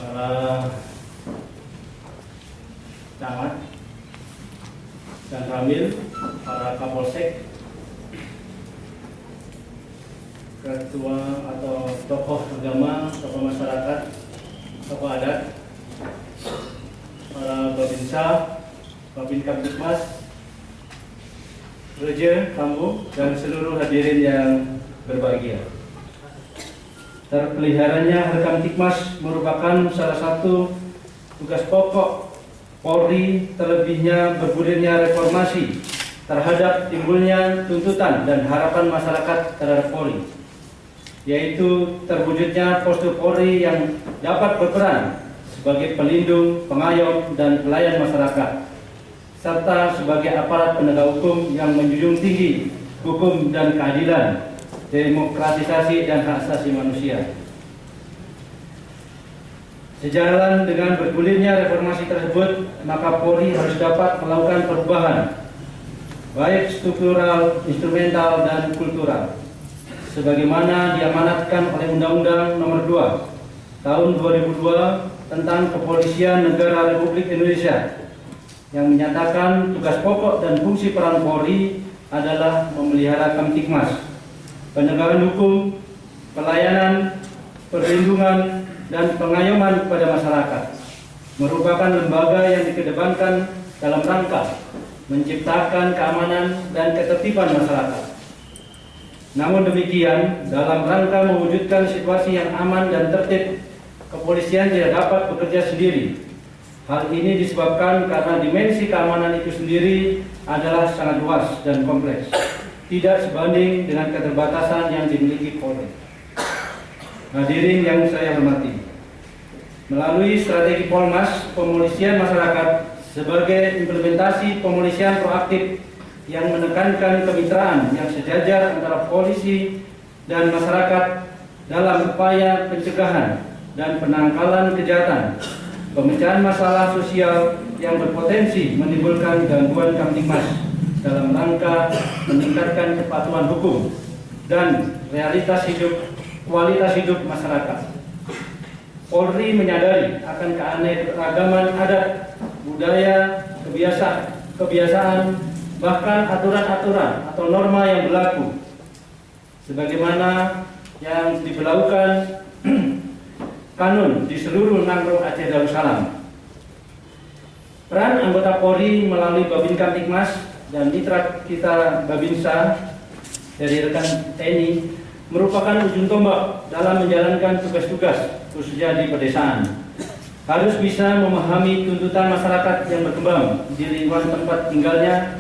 para camat dan ramil, para kapolsek, ketua atau tokoh agama, tokoh masyarakat, tokoh adat, para babinsa, babin kamtibmas, reja, tamu, dan seluruh hadirin yang berbahagia. Terpeliharanya Harkam Tikmas merupakan salah satu tugas pokok Polri, terlebihnya bergulirnya reformasi terhadap timbulnya tuntutan dan harapan masyarakat terhadap Polri, yaitu terwujudnya postur Polri yang dapat berperan sebagai pelindung, pengayom, dan pelayan masyarakat, serta sebagai aparat penegak hukum yang menjunjung tinggi hukum dan keadilan, demokratisasi dan hak asasi manusia. Sejalan dengan bergulirnya reformasi tersebut, maka Polri harus dapat melakukan perubahan, baik struktural, instrumental, dan kultural, sebagaimana diamanatkan oleh Undang-Undang Nomor 2 Tahun 2002 tentang Kepolisian Negara Republik Indonesia, yang menyatakan tugas pokok dan fungsi peran Polri adalah memelihara Kamtibmas, penegakan hukum, pelayanan, perlindungan, dan pengayoman kepada masyarakat, merupakan lembaga yang dikedepankan dalam rangka menciptakan keamanan dan ketertiban masyarakat. Namun demikian, dalam rangka mewujudkan situasi yang aman dan tertib, kepolisian tidak dapat bekerja sendiri. Hal ini disebabkan karena dimensi keamanan itu sendiri adalah sangat luas dan kompleks, tidak sebanding dengan keterbatasan yang dimiliki Polri. Hadirin yang saya hormati, melalui strategi Polmas, pemolisian masyarakat sebagai implementasi pemolisian proaktif yang menekankan kemitraan yang sejajar antara polisi dan masyarakat dalam upaya pencegahan dan penangkalan kejahatan, pemecahan masalah sosial yang berpotensi menimbulkan gangguan Kamtibmas dalam rangka meningkatkan kepatuhan hukum dan kualitas hidup masyarakat. Polri menyadari akan keanekaragaman adat, budaya, kebiasaan, bahkan aturan-aturan atau norma yang berlaku, sebagaimana yang diberlakukan kanun di seluruh Nangro Aceh Darussalam. Peran anggota Polri melalui Babin Kamtibmas dan mitra kita Babinsa dari rekan TNI merupakan ujung tombak dalam menjalankan tugas-tugas khususnya di pedesaan. Harus bisa memahami tuntutan masyarakat yang berkembang di lingkungan tempat tinggalnya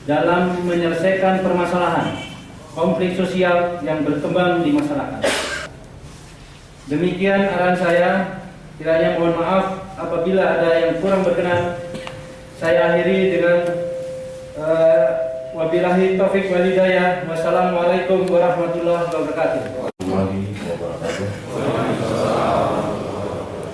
dalam menyelesaikan permasalahan konflik sosial yang berkembang di masyarakat. Demikian arahan saya. Kiranya mohon maaf apabila ada yang kurang berkenan. Saya akhiri dengan wabillahi taufiq wal hidayah. Wassalamualaikum warahmatullahi wabarakatuh.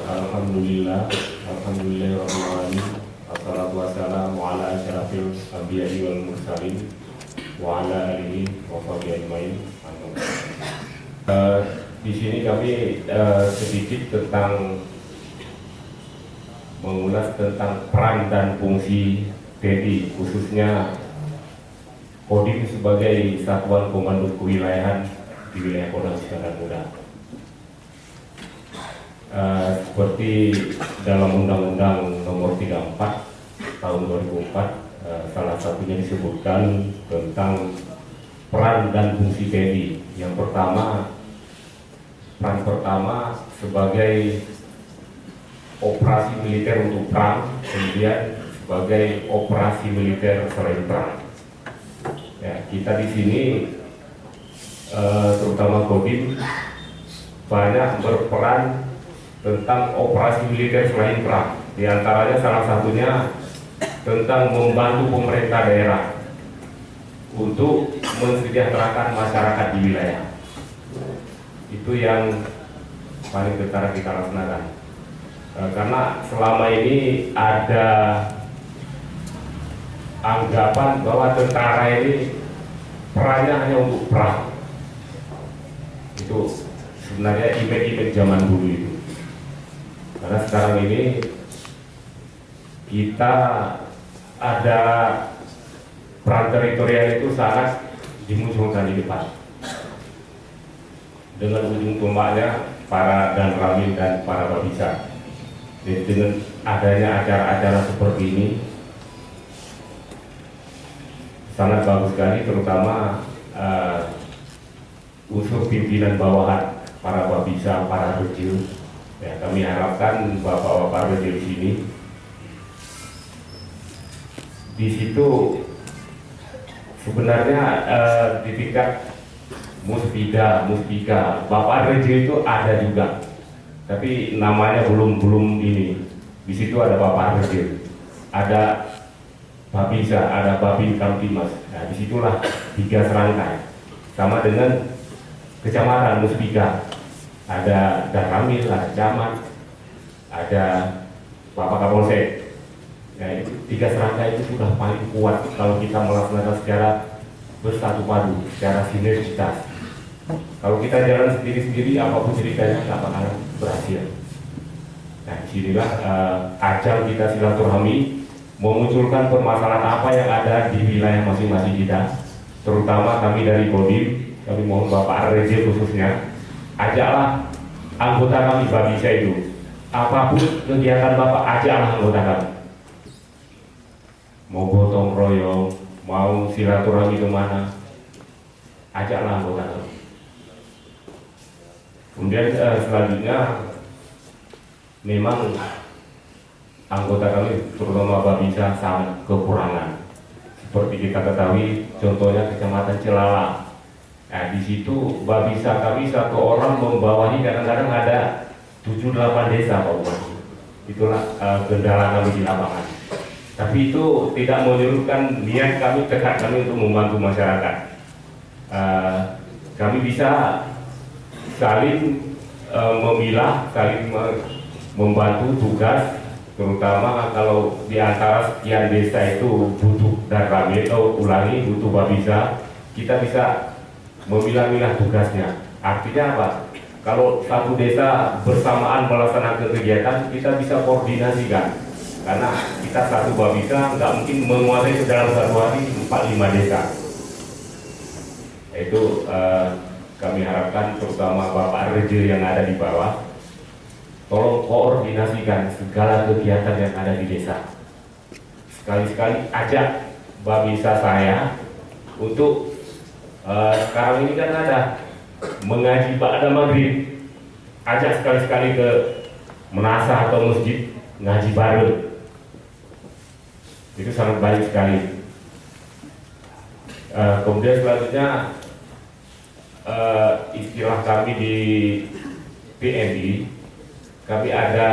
Alhamdulillahirrahmanirrahim. Assalatu wassalamu ala asyrafil anbiya'i wal mursalin wa ala alihi wa sahbihi ajmain. Di sini kami sedikit tentang mengulas tentang peran dan fungsi TNI, khususnya Kodim sebagai satuan komando kewilayahan di wilayah Kodam Iskandar Muda. Seperti dalam Undang-Undang Nomor 34 Tahun 2004, salah satunya disebutkan tentang peran dan fungsi TNI. Yang pertama, peran pertama sebagai operasi militer untuk perang, kemudian sebagai operasi militer selain perang. Ya, kita di sini terutama Kodim banyak berperan tentang operasi militer selain perang. Di antaranya salah satunya tentang membantu pemerintah daerah untuk mensejahterakan masyarakat di wilayah. Itu yang paling ketara kita laksanakan. Karena selama ini ada anggapan bahwa tentara ini perannya hanya untuk perang. Itu sebenarnya image-image zaman dulu itu. Karena sekarang ini kita ada perang teritorial itu sangat dimunculkan di depan. Dengan ujung tombaknya para dan Ramil dan para Babisa. Jadi dengan adanya acara-acara seperti ini sangat bagus sekali, terutama unsur pimpinan bawahan para Babisa, para Rejil. Ya, kami harapkan bapak-bapak Rejil di sini. Di situ sebenarnya di tingkat Muspika, Bapak Rejil itu ada juga, tapi namanya belum ini. Di situ ada Bapak Rejil, ada Babisa, ada Babin Kamtimas. Nah, disitulah 3 serangkai, sama dengan kecamatan Muspika, ada Daramil, ada Camat, ada Bapak Kapolsek. Nah, itu 3 serangkai itu sudah paling kuat kalau kita melaksanakan secara bersatu padu, secara sinergitas. Kalau kita jalan sendiri-sendiri, apapun ceritanya nggak bakalan berhasil. Nah, disinilah ajang kita silaturahmi memunculkan permasalahan apa yang ada di wilayah masing-masing kita, terutama kami dari Kodim. Kami mohon Bapak Rejil khususnya, ajaklah anggota kami Babisa itu, apapun kegiatan Bapak, ajaklah anggota kami. Mau gotong royong, mau silaturahmi kemana, ajaklah anggota kami. Kemudian selanjutnya, memang anggota kami terutama Babisa sangat kekurangan. Seperti kita ketahui, contohnya Kecamatan Celala. Nah, di situ Babisa kami satu orang membawahi kadang-kadang ada 7-8 desa, Pak Bupati. Itulah kendala kami di lapangan. Tapi itu tidak menyurutkan niat kami, tekad kami untuk membantu masyarakat. Kami bisa saling memilah, saling membantu tugas, terutama kalau di antara sekian desa itu butuh Daramil atau butuh Babisa, kita bisa memilah-milah tugasnya. Artinya apa? Kalau satu desa bersamaan melaksanakan kegiatan, kita bisa koordinasikan. Karena kita satu Babisa nggak mungkin menguasai dalam satu hari 4-5 desa. Itu kami harapkan terutama Bapak Rejil yang ada di bawah, tolong koordinasikan segala kegiatan yang ada di desa. Sekali-sekali ajak Babisa saya untuk sekarang ini kan ada mengaji ba'da maghrib, ajak sekali-sekali ke menasah atau masjid ngaji bareng. Itu sangat baik sekali. Kemudian selanjutnya istilah kami di PMI, kami ada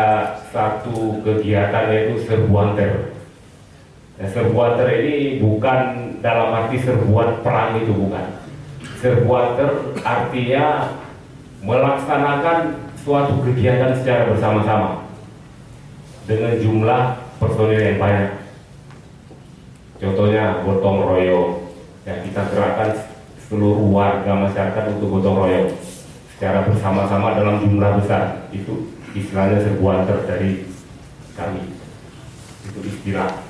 satu kegiatan yaitu serbuan ter. Nah, serbuan ter ini bukan dalam arti serbuan perang, itu bukan. Serbuan ter artinya melaksanakan suatu kegiatan secara bersama-sama dengan jumlah personil yang banyak. Contohnya gotong royong, yang kita gerakkan seluruh warga masyarakat untuk gotong royong secara bersama-sama dalam jumlah besar. Itu istilahnya serbuan ter dari kami. Itu istilah.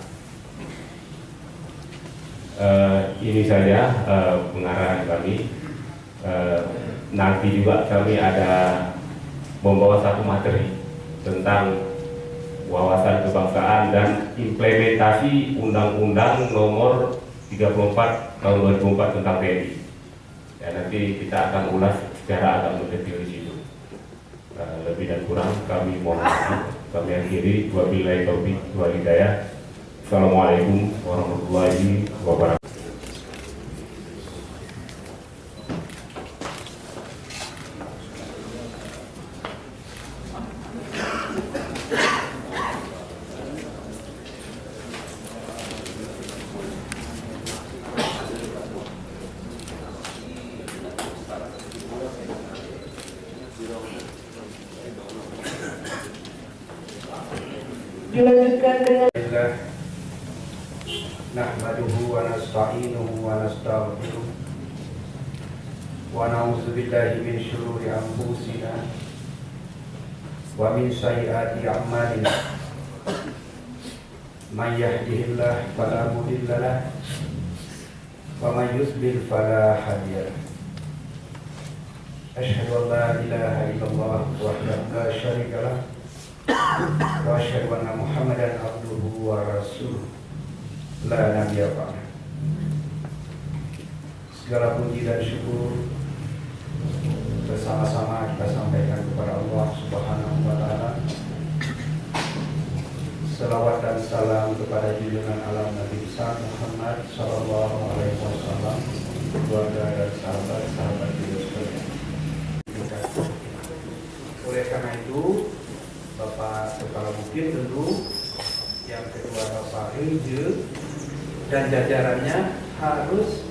Ini saja pengarahan kami. Nanti juga kami ada membawa satu materi tentang wawasan kebangsaan dan implementasi Undang-Undang Nomor 34 Tahun 2004 tentang TNI. Ya, nanti kita akan ulas secara agak mendetail di situ. Lebih dan kurang kami mohon maaf. Kami akhiri. Wabillahi taufiq wal hidayah. Assalamualaikum warahmatullahi wabarakatuh. Dilanjutkan dengan nahmaduhu wa nasta'inuhu wa nastaghfiruh wa na'udzu billahi min syururi anfusina ومن سيئات أعمالنا من يهده الله فلا مضل له ومن يضلل فلا هادي له أشهد أن لا إله إلا الله وحده لا شريك له وأشهد أن محمدا عبده ورسوله لا نبي بعده. Segala puji dan syukur bersama-sama kita sampaikan kepada Allah Subhanahu wa taala. Selawat dan salam kepada junjungan alam Nabi besar Muhammad sallallahu alaihi wasallam, keluarga dan sahabat-sahabat beliau sekalian. Oleh karena itu, Bapak Kepala Mukim tentu, yang kedua Bapak Rinje dan jajarannya harus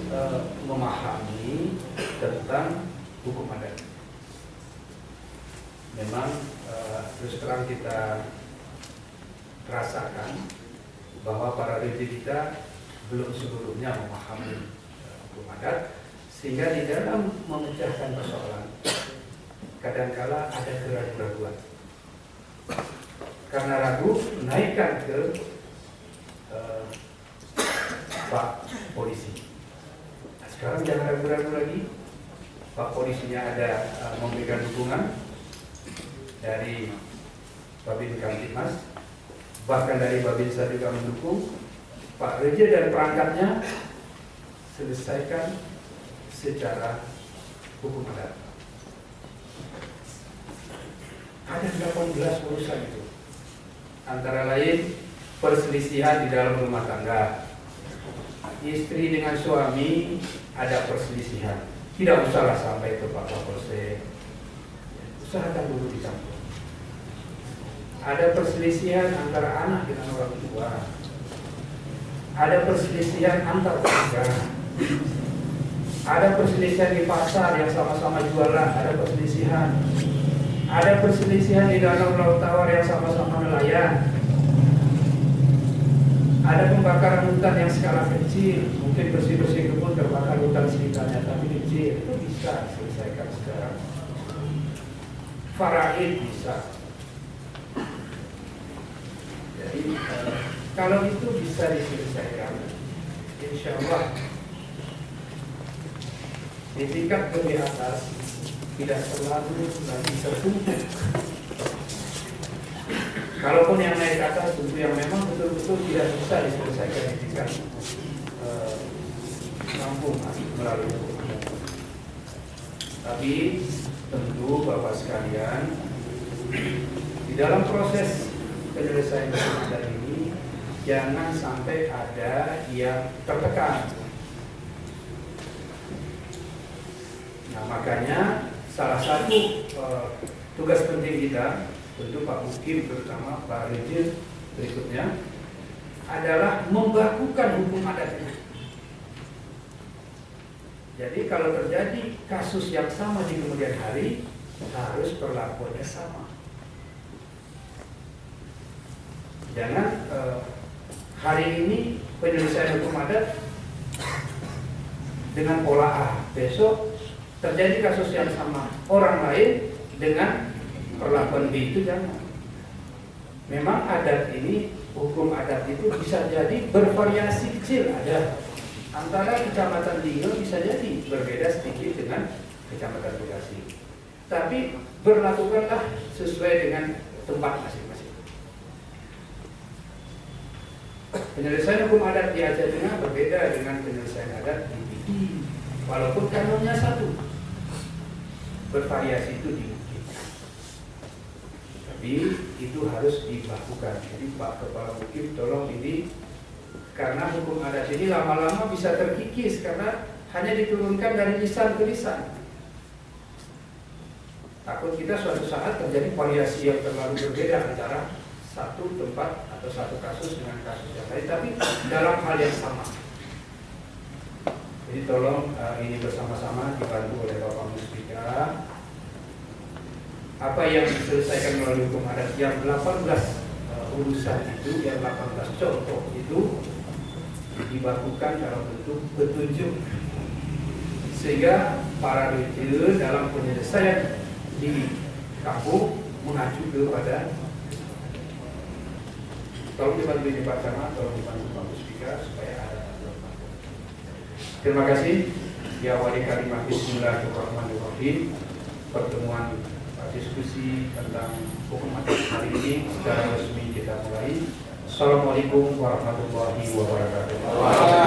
memahami tentang hukum adat. Memang terus terang kita rasakan bahwa para Rinje kita belum sebelumnya memahami hukum adat, sehingga di dalam memecahkan persoalan kadangkala ada keraguan-keraguan. Karena ragu, naikkan ke Pak Polisi. Nah, sekarang jangan ragu-ragu lagi. Pak Polisinya ada memberikan dukungan dari Babin Kamtibmas, bahkan dari Babinsa juga mendukung. Pak Reja dan perangkatnya selesaikan secara hukum adat. Ada 18 urusan itu. Antara lain perselisihan di dalam rumah tangga. Istri dengan suami ada perselisihan. Tidak usahlah sampai ke Pak Kapolsek. Usahakan dulu dicampur. Ada perselisihan antara anak dengan orang tua. Ada perselisihan antar tetangga. Ada perselisihan di pasar yang sama-sama jualan, ada perselisihan. Ada perselisihan di dalam laut tawar yang sama-sama nelayan. Ada pembakaran hutan yang skala kecil, mungkin bersih-bersih kebun terbakar hutan sekitarnya, tapi kecil, itu bisa diselesaikan secara faraid bisa. Jadi kalau itu bisa diselesaikan, insya Allah di tingkat lebih atas tidak terlalu lagi tertumpuk. Kalaupun yang naik ke atas tentu yang memang betul-betul tidak bisa diselesaikan di tingkat kampung melalui hukum adat. Tapi tentu Bapak sekalian, di dalam proses penyelesaian hukum adat ini jangan sampai ada yang tertekan. Nah, makanya salah satu tugas penting kita, tentu Pak Mukim terutama Pak Rinje berikutnya, adalah membakukan hukum adat itu. Jadi kalau terjadi kasus yang sama di kemudian hari, harus perlakuannya sama. Jangan hari ini penyelesaian hukum adat dengan pola A, besok terjadi kasus yang sama orang lain dengan perlakuan B, itu jangan. Memang adat ini, hukum adat itu bisa jadi bervariasi kecil. Ada antara kecamatan Dingo bisa jadi berbeda sedikit dengan kecamatan Bekasi. Tapi berlakukanlah sesuai dengan tempat masing-masing. Penyelesaian hukum adat di Aceh Tengah berbeda dengan penyelesaian adat di Pidi, walaupun kanunnya satu. Bervariasi itu dimungkinkan. Tapi itu harus dilakukan. Jadi Pak Kepala Mukim tolong ini, karena hukum adat ini lama-lama bisa terkikis karena hanya diturunkan dari lisan ke lisan. Takut kita suatu saat terjadi variasi yang terlalu berbeda antara satu tempat atau satu kasus dengan kasus yang lain, tapi dalam hal yang sama. Jadi tolong ini bersama-sama dibantu oleh Bapak Muspika. Apa yang diselesaikan melalui hukum adat yang 18 urusan itu, yang 18 contoh itu dibakukan dalam bentuk petunjuk, sehingga para retail dalam penyelesaian di kampung mengacu kepada. Tolong dibantu ini Pak Camat, tolong dibantu Pak Puspika supaya ada. Terima kasih. Diawali kalimat Bismillahirrahmanirrahim. Pertemuan diskusi tentang hukum adat hari ini secara resmi kita mulai. Assalamualaikum warahmatullahi wabarakatuh.